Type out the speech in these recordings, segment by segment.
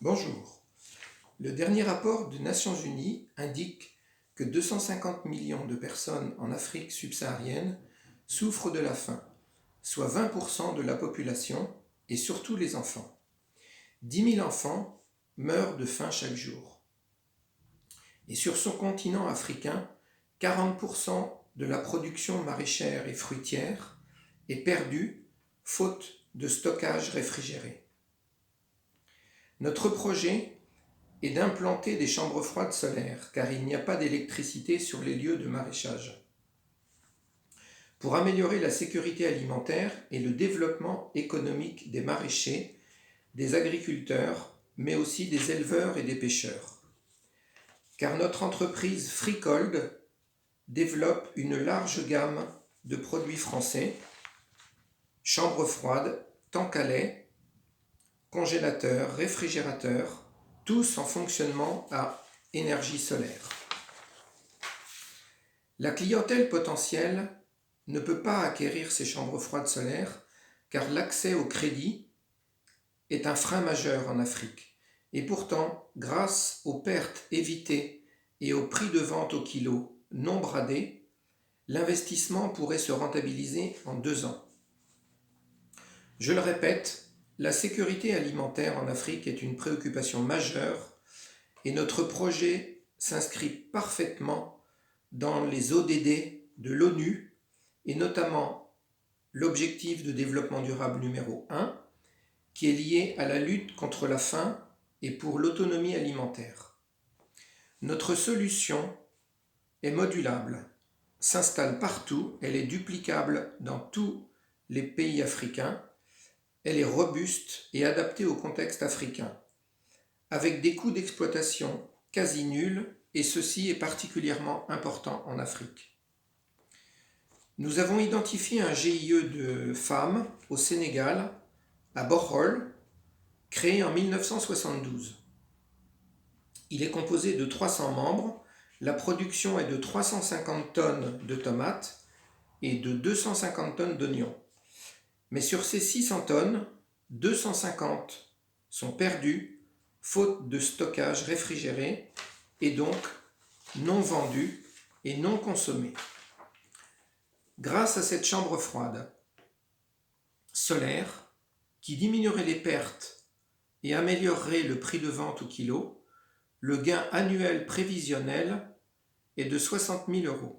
Bonjour. Le dernier rapport des Nations Unies indique que 250 millions de personnes en Afrique subsaharienne souffrent de la faim, soit 20% de la population et surtout les enfants. 10 000 enfants meurent de faim chaque jour. Et sur son continent africain, 40% de la production maraîchère et fruitière est perdue faute de stockage réfrigéré. Notre projet est d'implanter des chambres froides solaires, car il n'y a pas d'électricité sur les lieux de maraîchage. Pour améliorer la sécurité alimentaire et le développement économique des maraîchers, des agriculteurs, mais aussi des éleveurs et des pêcheurs. Car notre entreprise Freecold développe une large gamme de produits français, chambres froides, tanks à lait, congélateurs, réfrigérateurs, tous en fonctionnement à énergie solaire. La clientèle potentielle ne peut pas acquérir ces chambres froides solaires car l'accès au crédit est un frein majeur en Afrique. Et pourtant, grâce aux pertes évitées et au prix de vente au kilo non bradé, l'investissement pourrait se rentabiliser en 2 ans. Je le répète, la sécurité alimentaire en Afrique est une préoccupation majeure et notre projet s'inscrit parfaitement dans les ODD de l'ONU et notamment l'objectif de développement durable numéro 1 qui est lié à la lutte contre la faim et pour l'autonomie alimentaire. Notre solution est modulable, s'installe partout, elle est duplicable dans tous les pays africains. Elle est robuste et adaptée au contexte africain, avec des coûts d'exploitation quasi nuls, et ceci est particulièrement important en Afrique. Nous avons identifié un GIE de femmes au Sénégal, à Bokhol, créé en 1972. Il est composé de 300 membres, la production est de 350 tonnes de tomates et de 250 tonnes d'oignons. Mais sur ces 600 tonnes, 250 sont perdues faute de stockage réfrigéré et donc non vendues et non consommées. Grâce à cette chambre froide solaire qui diminuerait les pertes et améliorerait le prix de vente au kilo, le gain annuel prévisionnel est de 60 000 €.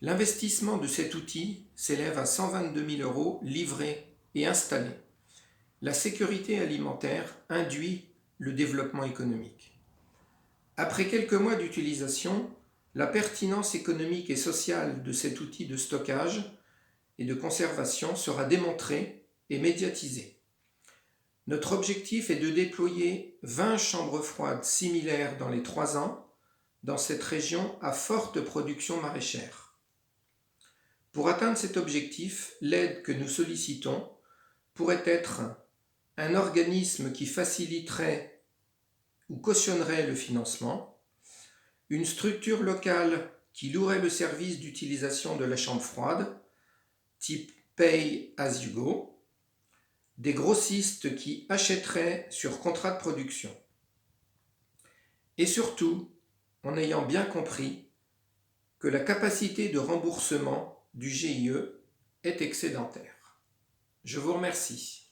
L'investissement de cet outil s'élève à 122 000 € livrés et installés. La sécurité alimentaire induit le développement économique. Après quelques mois d'utilisation, la pertinence économique et sociale de cet outil de stockage et de conservation sera démontrée et médiatisée. Notre objectif est de déployer 20 chambres froides similaires dans les 3 ans dans cette région à forte production maraîchère. Pour atteindre cet objectif, l'aide que nous sollicitons pourrait être un organisme qui faciliterait ou cautionnerait le financement, une structure locale qui louerait le service d'utilisation de la chambre froide, type Pay as you go, des grossistes qui achèteraient sur contrat de production. Et surtout, en ayant bien compris que la capacité de remboursement du GIE est excédentaire. Je vous remercie.